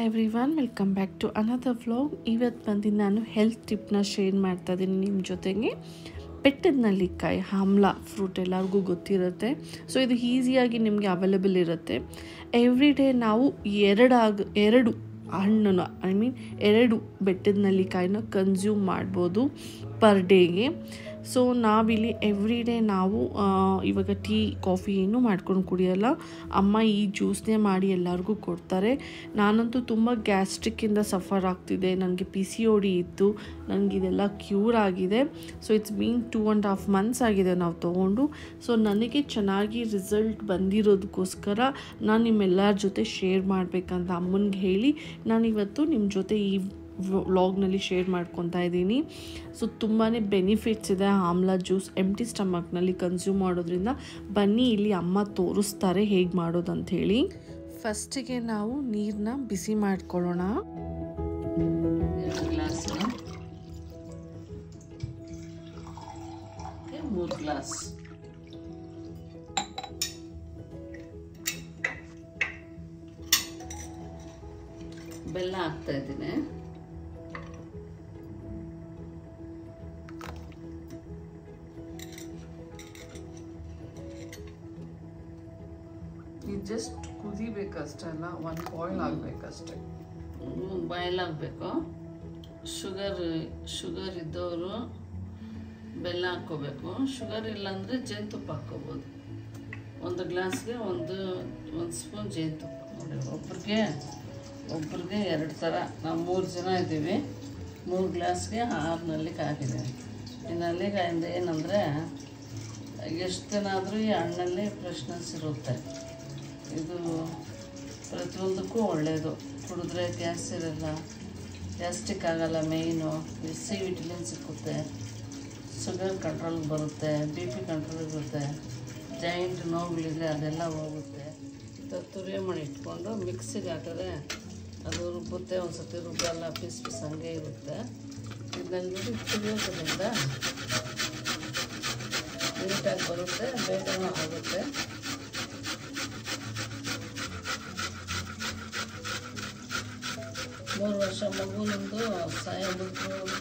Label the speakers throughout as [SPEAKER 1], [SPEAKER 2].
[SPEAKER 1] Everyone, welcome back to another vlog. ಇವತ್ತು ಬಂದು ನಾನು ಹೆಲ್ತ್ ಟಿಪ್ನ ಶೇರ್ ಮಾಡ್ತಾ ಇದ್ದೀನಿ ನಿಮ್ಮ ಜೊತೆಗೆ. ಬೆಟ್ಟದ ನೆಲ್ಲಿಕಾಯಿ, ಆಮ್ಲ ಫ್ರೂಟ್ ಎಲ್ಲರಿಗೂ ಗೊತ್ತಿರುತ್ತೆ. ಸೊ ಇದು ಈಸಿಯಾಗಿ ನಿಮಗೆ ಅವೈಲೇಬಲ್ ಇರುತ್ತೆ. ಎವ್ರಿ ಡೇ ನಾವು ಎರಡು ಹಣ್ಣನ್ನು ಎರಡು ಬೆಟ್ಟದ ನೆಲ್ಲಿಕಾಯಿನ ಕನ್ಸ್ಯೂಮ್ ಮಾಡ್ಬೋದು ಪರ್ ಡೇಗೆ. ಸೊ ನಾವಿಲ್ಲಿ ಎವ್ರಿ ಡೇ ನಾವು ಇವಾಗ ಟೀ ಕಾಫಿ ಏನೂ ಮಾಡ್ಕೊಂಡು ಕುಡಿಯೋಲ್ಲ. ಅಮ್ಮ ಈ ಜ್ಯೂಸ್ನೇ ಮಾಡಿ ಎಲ್ಲರಿಗೂ ಕೊಡ್ತಾರೆ. ನಾನಂತೂ ತುಂಬ ಗ್ಯಾಸ್ಟ್ರಿಕ್ಕಿಂದ ಸಫರ್ ಆಗ್ತಿದೆ. ನನಗೆ PCOD ಇತ್ತು. ನನಗಿದೆಲ್ಲ ಕ್ಯೂರ್ ಆಗಿದೆ. ಸೊ ಇಟ್ಸ್ ಬೀನ್ 2.5 months ಆಗಿದೆ ನಾವು ತೊಗೊಂಡು. ಸೊ ನನಗೆ ಚೆನ್ನಾಗಿ ರಿಸಲ್ಟ್ ಬಂದಿರೋದಕ್ಕೋಸ್ಕರ ನಾನು ನಿಮ್ಮೆಲ್ಲರ ಜೊತೆ ಶೇರ್ ಮಾಡಬೇಕಂತ ಅಮ್ಮನಿಗೆ ಹೇಳಿ ನಾನಿವತ್ತು ನಿಮ್ಮ ಜೊತೆ ಈ ವ್ಲಾಗ್ನಲ್ಲಿ ಶೇರ್ ಮಾಡ್ಕೊತಾ ಇದ್ದೀನಿ. ಸೊ ತುಂಬಾ ಬೆನಿಫಿಟ್ಸ್ ಇದೆ ಆಮ್ಲ ಜ್ಯೂಸ್ ಎಂಟಿ ಸ್ಟಮಕ್ನಲ್ಲಿ ಕನ್ಸ್ಯೂಮ್ ಮಾಡೋದ್ರಿಂದ. ಬನ್ನಿ ಇಲ್ಲಿ ಅಮ್ಮ ತೋರಿಸ್ತಾರೆ ಹೇಗೆ ಮಾಡೋದು ಅಂತ ಹೇಳಿ. ಫಸ್ಟಿಗೆ ನಾವು ನೀರನ್ನ ಬಿಸಿ ಮಾಡ್ಕೊಳ್ಳೋಣ.
[SPEAKER 2] 2 ಗ್ಲಾಸ್ 3 ಗ್ಲಾಸ್ ಬೆಲ್ಲ ಹಾಕ್ತಾ ಇದ್ದೀನಿ.
[SPEAKER 1] ಇದು ಜಸ್ಟ್ ಕುದಿಬೇಕಷ್ಟೇ ಅಲ್ಲ, ಒಂದು ಬಾಯ್ಲ್ ಆಗಬೇಕಷ್ಟೇ.
[SPEAKER 2] ಬಾಯ್ಲ್ ಆಗಬೇಕು. ಶುಗರ್ ಇದ್ದವರು ಬೆಲ್ಲ ಹಾಕ್ಕೋಬೇಕು. ಶುಗರ್ ಇಲ್ಲಾಂದರೆ ಜೇನುತುಪ್ಪ ಹಾಕ್ಕೋಬೋದು. 1 ಗ್ಲಾಸ್ಗೆ ಒಂದು ಸ್ಪೂನ್ ಜೇನುತುಪ್ಪ. ನೋಡಿ, ಒಬ್ರಿಗೆ 2 ಥರ. ನಾವು 3 ಜನ ಇದ್ದೀವಿ. 3 ಗ್ಲಾಸ್ಗೆ 6 ನೆಲ್ಲಿಕಾಯಿ ಆಗಿದೆ. ಈ ನೆಲ್ಲಿಕಾಯಿಂದ ಏನಂದರೆ ಎಷ್ಟು ದಿನ ಆದರೂ ಈ ಹಣ್ಣಲ್ಲಿ ಫ್ರೆಶ್ನೆಸ್ ಇರುತ್ತೆ. ಇದು ಪ್ರತಿಯೊಂದಕ್ಕೂ ಒಳ್ಳೆಯದು. ಕುಡಿದ್ರೆ ಗ್ಯಾಸ್ ಇರಲ್ಲ, ಗ್ಯಾಸ್ಟ್ರಿಕ್ ಆಗಲ್ಲ. ಮೇಯ್ನು C ವಿಟಮಿನ್ ಸಿಕ್ಕುತ್ತೆ, ಶುಗರ್ ಕಂಟ್ರೋಲ್ ಬರುತ್ತೆ, BP ಕಂಟ್ರೋಲ್ ಇರುತ್ತೆ, ಜಾಯಿಂಟ್ ನೋವುಗಳಿದ್ರೆ ಅದೆಲ್ಲ ಹೋಗುತ್ತೆ. ತುರಿಯ ಮಾಡಿ ಇಟ್ಕೊಂಡು ಮಿಕ್ಸಿಗೆ ಹಾಕಿದ್ರೆ ಅದು ರುಬ್ಬುತ್ತೆ. ಒಂದು ಸರ್ತಿ ರುಬ್ಬಲ್ಲ, ಪೀಸ್ ಹಂಗೆ ಇರುತ್ತೆ. ಇದನ್ನ ತುರಿಯೋದ್ರಿಂದ ನೀಟಾಗಿ ಬರುತ್ತೆ, ಬೇಗನೂ ಆಗುತ್ತೆ. ಮೂರು ವರ್ಷ ಮಗು ನಿಮ್ಮದು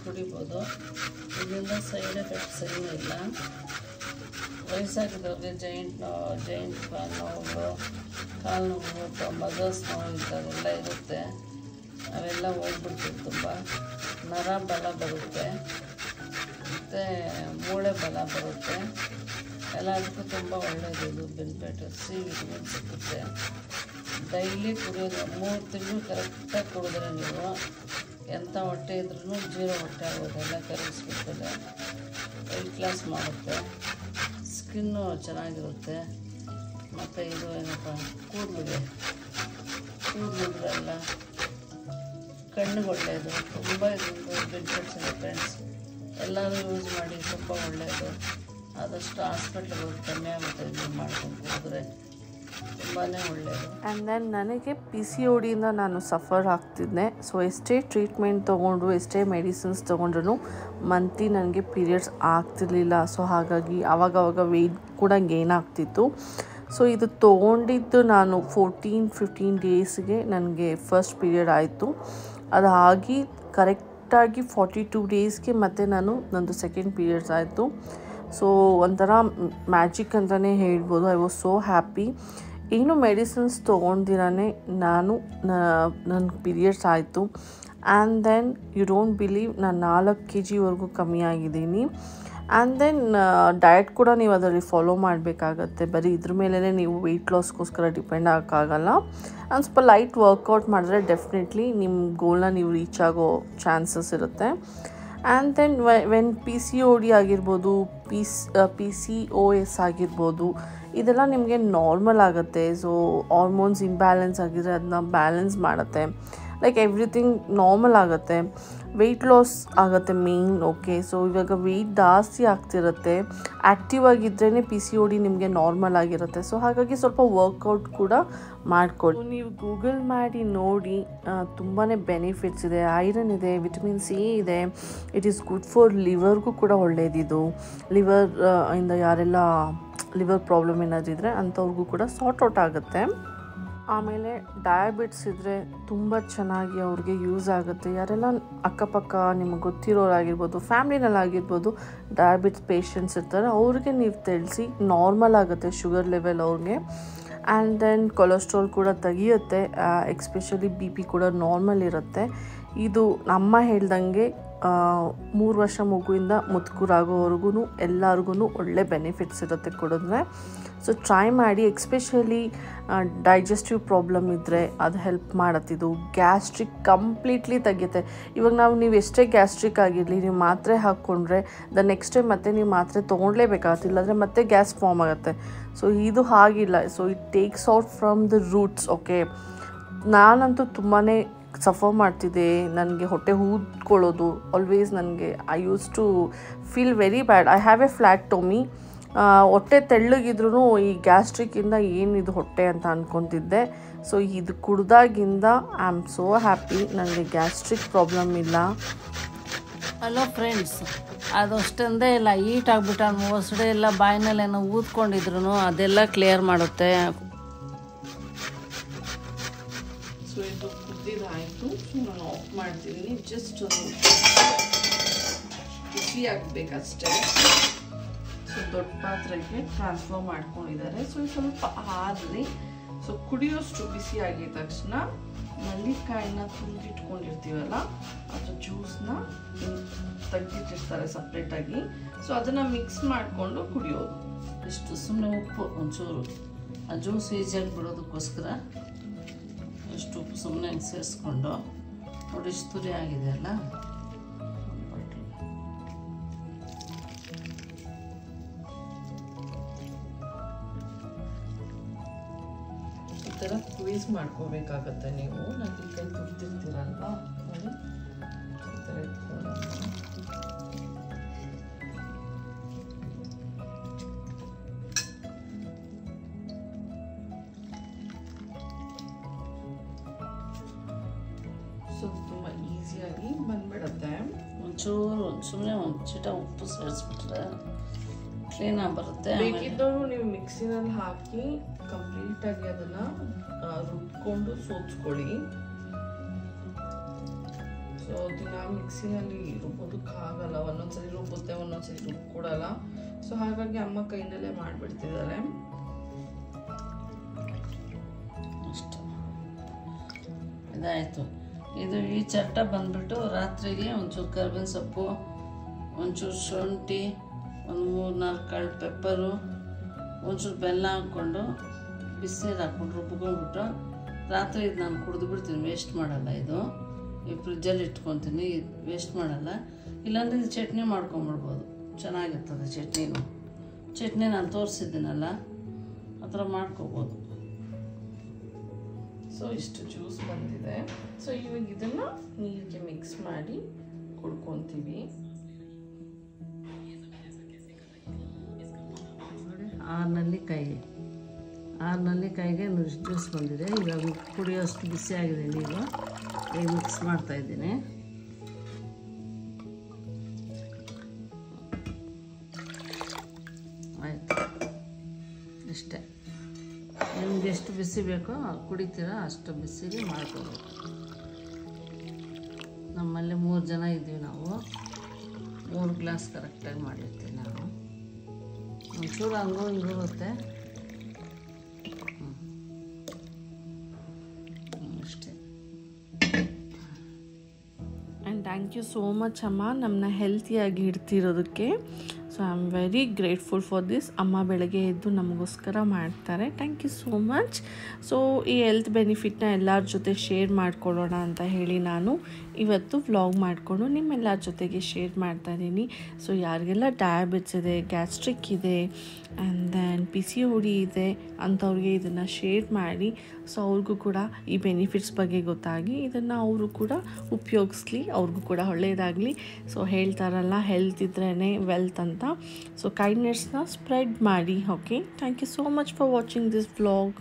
[SPEAKER 2] ಕುಡಿಬೋದು. ಇದರಿಂದ ಸೈಡ್ ಎಫೆಕ್ಟ್ಸ್ ಏನೂ ಇಲ್ಲ. ವಯಸ್ಸಾಗಿದ್ದವ್ರಿಗೆ ಜಾಯಿಂಟ್ ನೋವು, ಕಾಲು ನೋವು, ಮದರ್ಸ್ ನೋವು ಇಂಥವೆಲ್ಲ ಇರುತ್ತೆ. ಅವೆಲ್ಲ ಹೋಗ್ಬಿಡ್ತೀವಿ. ತುಂಬ ನರ ಬಲ ಬರುತ್ತೆ, ಮತ್ತು ಮೂಳೆ ಬಲ ಬರುತ್ತೆ. ಎಲ್ಲದಕ್ಕೂ ತುಂಬ ಒಳ್ಳೆಯದು. ಇದು ಬೆನಿಫಿಟ್. C ವಿಟಮಿನ್ ಸಿಗುತ್ತೆ. ಡೈಲಿ ಕುಡಿಯೋದು 3 ತಿಂಗಳು ಕರೆಕ್ಟಾಗಿ ಕುಡಿದ್ರೆ ನೀವು ಎಂಥ ಹೊಟ್ಟೆ ಇದ್ರೂ ಜೀರೋ ಹೊಟ್ಟೆ ಆಗೋದೆಲ್ಲ ಕರಗಿಸ್ಬಿಡ್ತದೆ. ವೆಯ್ಟ್ ಲಾಸ್ ಮಾಡುತ್ತೆ, ಸ್ಕಿನ್ನು ಚೆನ್ನಾಗಿರುತ್ತೆ. ಮತ್ತು ಇದು ಏನಪ್ಪ, ಕೂದಲಿಗೆಲ್ಲ ಕಣ್ಣಿಗೆ ಒಳ್ಳೆಯದು. ತುಂಬ ಇದೊಂದು ಬೆನಿಫಿಟ್ಸ್ ಇದೆ ಫ್ರೆಂಡ್ಸ್. ಎಲ್ಲರೂ ಯೂಸ್ ಮಾಡಿ, ತುಂಬ ಒಳ್ಳೆಯದು. ಆದಷ್ಟು ಹಾಸ್ಪಿಟ್ಲಿಗೆ ಹೋಗಿ ಕಮ್ಮಿ ಆಗುತ್ತೆ ಇದು ಮಾಡ್ಕೊಂಡು ಕುಡಿದ್ರೆ. ತುಂಬಾ ಒಳ್ಳೆಯದು. ಆ್ಯಂಡ್ ದೆನ್ ನನಗೆ PCODಯಿಂದ ನಾನು ಸಫರ್ ಆಗ್ತಿದ್ದೆ. ಸೊ ಎಷ್ಟೇ ಟ್ರೀಟ್ಮೆಂಟ್ ತೊಗೊಂಡು, ಎಷ್ಟೇ ಮೆಡಿಸಿನ್ಸ್ ತೊಗೊಂಡ್ರು ಮಂತ್ಲಿ ನನಗೆ ಪೀರಿಯಡ್ಸ್ ಆಗ್ತಿರ್ಲಿಲ್ಲ. ಸೊ ಹಾಗಾಗಿ ಆವಾಗವಾಗ ವೆಯ್ಟ್ ಕೂಡ ಗೇನ್ ಆಗ್ತಿತ್ತು. ಸೊ ಇದು ತೊಗೊಂಡಿದ್ದು ನಾನು 14-15 ಡೇಸ್ಗೆ ನನಗೆ ಫಸ್ಟ್ ಪೀರಿಯಡ್ ಆಯಿತು. ಅದಾಗಿ ಕರೆಕ್ಟಾಗಿ 42 ಡೇಸ್ಗೆ ಮತ್ತು ನಂದು ಸೆಕೆಂಡ್ ಪೀರಿಯಡ್ಸ್ ಆಯಿತು. ಸೊ ಒಂಥರ ಮ್ಯಾಜಿಕ್ ಅಂತಲೇ ಹೇಳ್ಬೋದು. I was so happy. ಏನು ಮೆಡಿಸಿನ್ಸ್ ತೊಗೊಂಡಿರಾನೆ ನನ್ನ ಪೀರಿಯಡ್ಸ್ ಆಯಿತು. And then you don't believe, ನಾನು 4 kgವರೆಗೂ ಕಮ್ಮಿ ಆಗಿದ್ದೀನಿ. ಆ್ಯಂಡ್ ದೆನ್ ಡಯಟ್ ಕೂಡ ನೀವು ಅದರಲ್ಲಿ ಫಾಲೋ ಮಾಡಬೇಕಾಗತ್ತೆ. ಬರೀ ಇದ್ರ ಮೇಲೇ ನೀವು ವೆಯ್ಟ್ ಲಾಸ್ಗೋಸ್ಕರ ಡಿಪೆಂಡ್ ಆಗೋಕ್ಕಾಗಲ್ಲ. ಒಂದು ಸ್ವಲ್ಪ ಲೈಟ್ ವರ್ಕೌಟ್ ಮಾಡಿದ್ರೆ ಡೆಫಿನೆಟ್ಲಿ ನಿಮ್ಮ ಗೋಲ್ನ ನೀವು ರೀಚ್ ಆಗೋ ಚಾನ್ಸಸ್ ಇರುತ್ತೆ. ಆ್ಯಂಡ್ ದೆನ್ ವೆನ್ PCOD ಆಗಿರ್ಬೋದು, PCOS ಆಗಿರ್ಬೋದು, ಇದೆಲ್ಲ ನಿಮಗೆ ನಾರ್ಮಲ್ ಆಗುತ್ತೆ. ಸೊ ಹಾರ್ಮೋನ್ಸ್ ಇಂಬ್ಯಾಲೆನ್ಸ್ ಆಗಿದ್ರೆ ಅದನ್ನ ಬ್ಯಾಲೆನ್ಸ್ ಮಾಡುತ್ತೆ. ಲೈಕ್ ಎವ್ರಿಥಿಂಗ್ ನಾರ್ಮಲ್ ಆಗುತ್ತೆ. ವೆಯ್ಟ್ ಲಾಸ್ ಆಗುತ್ತೆ ಮೇಯ್ನ್. ಓಕೆ, ಸೊ ಇವಾಗ ವೆಯ್ಟ್ ಜಾಸ್ತಿ ಆಗ್ತಿರುತ್ತೆ. ಆ್ಯಕ್ಟಿವ್ ಆಗಿದ್ರೇ PCOD ನಿಮಗೆ ನಾರ್ಮಲ್ ಆಗಿರುತ್ತೆ. ಸೊ ಹಾಗಾಗಿ ಸ್ವಲ್ಪ ವರ್ಕೌಟ್ ಕೂಡ ಮಾಡಿಕೊಳ್ಳಿ. ನೀವು ಗೂಗಲ್ ಮಾಡಿ ನೋಡಿ, ತುಂಬಾ ಬೆನಿಫಿಟ್ಸ್ ಇದೆ. ಐರನ್ ಇದೆ, ವಿಟಮಿನ್ C ಇದೆ. ಇಟ್ ಈಸ್ ಗುಡ್ ಫಾರ್ ಲಿವರ್ಗೂ ಕೂಡ ಒಳ್ಳೆಯದಿದು. ಇಂದ ಯಾರೆಲ್ಲ ಲಿವರ್ ಪ್ರಾಬ್ಲಮ್ ಏನಾದರೂ ಇದ್ದರೆ ಅಂಥವ್ರಿಗೂ ಕೂಡ ಸಾರ್ಟ್ ಔಟ್ ಆಗುತ್ತೆ.
[SPEAKER 1] ಆಮೇಲೆ ಡಯಾಬಿಟ್ಸ್ ಇದ್ದರೆ ತುಂಬ ಚೆನ್ನಾಗಿ ಅವ್ರಿಗೆ ಯೂಸ್ ಆಗುತ್ತೆ. ಯಾರೆಲ್ಲ ಅಕ್ಕಪಕ್ಕ ನಿಮಗೆ ಗೊತ್ತಿರೋರಾಗಿರ್ಬೋದು, ಫ್ಯಾಮ್ಲಿನಲ್ಲಾಗಿರ್ಬೋದು ಡಯಾಬಿಟ್ಸ್ ಪೇಷಂಟ್ಸ್ ಇರ್ತಾರೆ, ಅವ್ರಿಗೆ ನೀವು ತಿಳಿಸಿ ನಾರ್ಮಲ್ ಆಗುತ್ತೆ ಶುಗರ್ ಲೆವೆಲ್ ಅವ್ರಿಗೆ. ಆ್ಯಂಡ್ ದೆನ್ ಕೊಲೆಸ್ಟ್ರಾಲ್ ಕೂಡ ತೆಗಿಯುತ್ತೆ, ಎಕ್ಸ್ಪೆಷಲಿ ಬಿ ಪಿ ಕೂಡ ನಾರ್ಮಲ್ ಇರುತ್ತೆ. ಇದು ನಮ್ಮ ಹೇಳ್ದಂಗೆ 3 ವರ್ಷ ಮಗುವಿಂದ ಮುದುಕರಾಗೋವರೆಗೂ ಎಲ್ಲರಿಗೂ ಒಳ್ಳೆ ಬೆನಿಫಿಟ್ಸ್ ಇರುತ್ತೆ ಕೊಡಿದ್ರೆ. ಸೊ ಟ್ರೈ ಮಾಡಿ. ಎಕ್ಸ್ಪೆಷಲಿ ಡೈಜೆಸ್ಟಿವ್ ಪ್ರಾಬ್ಲಮ್ ಇದ್ದರೆ ಅದು ಹೆಲ್ಪ್ ಮಾಡತ್ತಿದು. ಗ್ಯಾಸ್ಟ್ರಿಕ್ ಕಂಪ್ಲೀಟ್ಲಿ ತೆಗೆಯುತ್ತೆ. ಇವಾಗ ನೀವು ಎಷ್ಟೇ ಗ್ಯಾಸ್ಟ್ರಿಕ್ ಆಗಿರಲಿ, ನೀವು ಮಾತ್ರೆ ಹಾಕ್ಕೊಂಡ್ರೆ ನೆಕ್ಸ್ಟ್ ಟೈಮ್ ಮತ್ತೆ ನೀವು ಮಾತ್ರೆ ತೊಗೊಳ್ಲೇಬೇಕಾಗತ್ತೆ, ಇಲ್ಲಾಂದರೆ ಮತ್ತೆ ಗ್ಯಾಸ್ ಫಾರ್ಮ್ ಆಗುತ್ತೆ. ಸೊ ಇದು ಹಾಗಿಲ್ಲ. So it takes out from the roots. Okay, ನಾನಂತೂ ತುಂಬಾ ಸಫರ್ ಮಾಡ್ತಿದ್ದೆ. ನನಗೆ ಹೊಟ್ಟೆ ಊದ್ಕೊಳ್ಳೋದು ಆಲ್ವೇಸ್. ನನಗೆ I use to feel very bad. I have a flat tummy. ಹೊಟ್ಟೆ ತೆಳ್ಳಗಿದ್ರೂ ಈ ಗ್ಯಾಸ್ಟ್ರಿಕ್ಕಿಂದ ಏನಿದು ಹೊಟ್ಟೆ ಅಂತ ಅಂದ್ಕೊತಿದ್ದೆ. ಸೊ ಇದು ಕುಡ್ದಾಗಿಂದ ಐ ಆಮ್ ಸೋ ಹ್ಯಾಪಿ, ನನಗೆ ಗ್ಯಾಸ್ಟ್ರಿಕ್ ಪ್ರಾಬ್ಲಮ್ ಇಲ್ಲ.
[SPEAKER 2] ಹಲೋ ಫ್ರೆಂಡ್ಸ್, ಅದು ಅಷ್ಟೊಂದೇ ಇಲ್ಲ, ಈಟ್ ಆಗಿಬಿಟ್ಟು ಮೊಸಡೆ ಎಲ್ಲ ಬಾಯಿನಲ್ಲೇನೋ ಊದ್ಕೊಂಡಿದ್ರು ಅದೆಲ್ಲ ಕ್ಲಿಯರ್ ಮಾಡುತ್ತೆ.
[SPEAKER 1] ಸೊ ಇದು ಕುದ್ದಿದ್ದಾಯಿತು. ಸೊ ನಾನು ಆಫ್ ಮಾಡ್ತಿದ್ದೀನಿ. ಜಸ್ಟ್ ಬಿಸಿ ಆಗಬೇಕಷ್ಟೇ. ಸೊ ದೊಡ್ಡ ಪಾತ್ರೆಗೆ ಟ್ರಾನ್ಸ್ಫರ್ ಮಾಡ್ಕೊಂಡಿದ್ದಾರೆ. ಸೊ ಸ್ವಲ್ಪ ಆರಲಿ. ಸೊ ಕುಡಿಯೋಷ್ಟು ಬಿಸಿ ಆಗಿದ ತಕ್ಷಣ ನಲ್ಲಿಕಾಯಿನ ತುಂಬಿಟ್ಕೊಂಡಿರ್ತೀವಲ್ಲ ಅದ್ರ ಜ್ಯೂಸ್ನ ತೆಗೆದಿಟ್ಟಿರ್ತಾರೆ ಸಪ್ರೇಟಾಗಿ. ಸೊ ಅದನ್ನು ಮಿಕ್ಸ್ ಮಾಡಿಕೊಂಡು ಕುಡಿಯೋದು.
[SPEAKER 2] ಇಷ್ಟು ಸುಮ್ಮನೆ ಉಪ್ಪು ಒಂಚೂರು ಆ ಜ್ಯೂಸ್ ಈಸಿಯಾಗಿ ಬಿಡೋದಕ್ಕೋಸ್ಕರ ಇಷ್ಟು ಉಪ್ಪು ಸುಮ್ಮನೆ ಸೇರಿಸ್ಕೊಂಡು ನೋಡಿ, ಇಷ್ಟು ತುರಿ ಆಗಿದೆ ಅಲ್ಲ,
[SPEAKER 1] ಈ ಥರ ಕ್ವೀಸ್ ಮಾಡ್ಕೋಬೇಕಾಗತ್ತೆ. ನೀವು ನಲ್ಲಿಕಾಯಿ ತುರ್ತಿರ್ತೀರಲ್ವ, ನೋಡಿ ಈ ಥರ ಇಟ್ಕೊಂಡು ಸೊ ತುಂಬ ಈಸಿಯಾಗಿ ಬಂದ್ಬಿಡುತ್ತೆ.
[SPEAKER 2] ಒಂಚೂರು ಸುಮ್ಮನೆ ಒಂದು ಚಿಟ ಉಪ್ಪು ಸೇರಿಸ್ಬಿಟ್ರೆ ಕ್ಲೀನಾಗಿ ಬರುತ್ತೆ.
[SPEAKER 1] ಬೇಕಿದ್ದವರು ನೀವು ಮಿಕ್ಸಿನಲ್ಲಿ ಹಾಕಿ ಕಂಪ್ಲೀಟಾಗಿ ಅದನ್ನು ರುಬ್ಕೊಂಡು ಸೋಚ್ಕೊಳ್ಳಿ. ಸೊ ದಿನ ಮಿಕ್ಸಿನಲ್ಲಿ ರುಬ್ಬೋದಕ್ಕಾಗಲ್ಲ, ಒಂದೊಂದ್ಸರಿ ರುಬ್ಬುತ್ತೆ, ಒಂದೊಂದ್ಸರಿ ರುಬ್ಕೊಡಲ್ಲ. ಸೊ ಹಾಗಾಗಿ ಅಮ್ಮ ಕೈನಲ್ಲೇ ಮಾಡಿಬಿಡ್ತಿದ್ದಾರೆ.
[SPEAKER 2] ಅಷ್ಟು ಇದಾಯಿತು. ಇದು ಈ ಚಟ್ಟ ಬಂದ್ಬಿಟ್ಟು ರಾತ್ರಿಗೆ ಒಂಚೂರು ಕರ್ಬೇವಿನ ಸೊಪ್ಪು, ಒಂಚೂರು ಶುಂಠಿ, ಒಂದು 3-4 ಕಾಳು ಪೆಪ್ಪರು, ಒಂಚೂರು ಬೆಲ್ಲ ಹಾಕ್ಕೊಂಡು ಬಿಸಿನೀರು ಹಾಕ್ಕೊಂಡು ರುಬ್ಕೊಂಡ್ಬಿಟ್ಟು ರಾತ್ರಿ ಇದು ನಾನು ಕುಡಿದು ಬಿಡ್ತೀನಿ. ವೇಸ್ಟ್ ಮಾಡಲ್ಲ. ಇದು ಈ ಫ್ರಿಜ್ಜಲ್ಲಿ ಇಟ್ಕೊತೀನಿ, ವೇಸ್ಟ್ ಮಾಡಲ್ಲ. ಇಲ್ಲಾಂದರೆ ಇದು ಚಟ್ನಿ ಮಾಡ್ಕೊಂಬಿಡ್ಬೋದು, ಚೆನ್ನಾಗಿರ್ತದೆ ಚಟ್ನಿನೂ. ಚಟ್ನಿ ನಾನು ತೋರಿಸಿದ್ದೀನಲ್ಲ, ಆ ಥರ ಮಾಡ್ಕೋಬೋದು.
[SPEAKER 1] ಸೊ ಇಷ್ಟು ಜ್ಯೂಸ್ ಬಂದಿದೆ. ಸೊ ಇವಾಗ ಇದನ್ನು ನೀರಿಗೆ ಮಿಕ್ಸ್ ಮಾಡಿ ಕುಡ್ಕೊತೀವಿ.
[SPEAKER 2] 6 ನಲ್ಲಿಕಾಯಿ, 6 ನಲ್ಲಿಕಾಯಿಗೆ ಜ್ಯೂಸ್ ಬಂದಿದೆ. ಇವಾಗ ಕುಡಿಯೋಷ್ಟು ಬಿಸಿಯಾಗಿದೆ ನೀರು. ಈಗ ಮಿಕ್ಸ್ ಮಾಡ್ತಾಯಿದ್ದೀನಿ. ಆಯಿತು, ಇಷ್ಟೇ. ನಿಮ್ಗೆ ಎಷ್ಟು ಬಿಸಿ ಬೇಕೋ ಕುಡಿತೀರಾ ಅಷ್ಟು ಬಿಸಿಗೆ ಮಾಡ್ಕೋಬೇಕು. ನಮ್ಮಲ್ಲಿ 3 ಜನ ಇದ್ದೀವಿ ನಾವು. 3 ಗ್ಲಾಸ್ ಕರೆಕ್ಟಾಗಿ ಮಾಡಿರ್ತೀವಿ ನಾನು. ಒಂಚೂರು ಹಂಗೂ ಹಿಂಗೂ ಇರುತ್ತೆ ಅಷ್ಟೇ.
[SPEAKER 1] And thank you so much ಅಮ್ಮ, ನಮ್ಮನ್ನ ಹೆಲ್ತಿಯಾಗಿ ಇಡ್ತಿರೋದಕ್ಕೆ. So I am very grateful for this. ಅಮ್ಮ ಬೆಳಗ್ಗೆ ಎದ್ದು ನಮಗೋಸ್ಕರ ಮಾಡ್ತಾರೆ. Thank you so much. So ಈ ಹೆಲ್ತ್ ಬೆನಿಫಿಟ್ನ ಎಲ್ಲರ ಜೊತೆ ಶೇರ್ ಮಾಡ್ಕೊಳ್ಳೋಣ ಅಂತ ಹೇಳಿ ನಾನು ಇವತ್ತು ವ್ಲಾಗ್ ಮಾಡಿಕೊಂಡು ನಿಮ್ಮೆಲ್ಲರ ಜೊತೆಗೆ ಶೇರ್ ಮಾಡ್ತಾಯಿದ್ದೀನಿ. ಸೊ ಯಾರಿಗೆಲ್ಲ ಡಯಾಬಿಟ್ಸ್ ಇದೆ, ಗ್ಯಾಸ್ಟ್ರಿಕ್ ಇದೆ, ಆ್ಯಂಡ್ ದೆನ್ PCOD ಇದೆ ಅಂಥವ್ರಿಗೆ ಇದನ್ನು ಶೇರ್ ಮಾಡಿ. ಸೊ ಅವ್ರಿಗೂ ಕೂಡ ಈ ಬೆನಿಫಿಟ್ಸ್ ಬಗ್ಗೆ ಗೊತ್ತಾಗಿ ಇದನ್ನು ಅವರು ಕೂಡ ಉಪಯೋಗಿಸ್ಲಿ, ಅವ್ರಿಗೂ ಕೂಡ ಒಳ್ಳೆಯದಾಗಲಿ. ಸೊ ಹೇಳ್ತಾರಲ್ಲ, ಹೆಲ್ತ್ ಇದ್ರೇ ವೆಲ್ತ್ ಅಂತ. ಸೊ ಕೈಂಡ್ನೆಸ್ನ ಸ್ಪ್ರೆಡ್ ಮಾಡಿ. Okay, thank you so much for watching this vlog.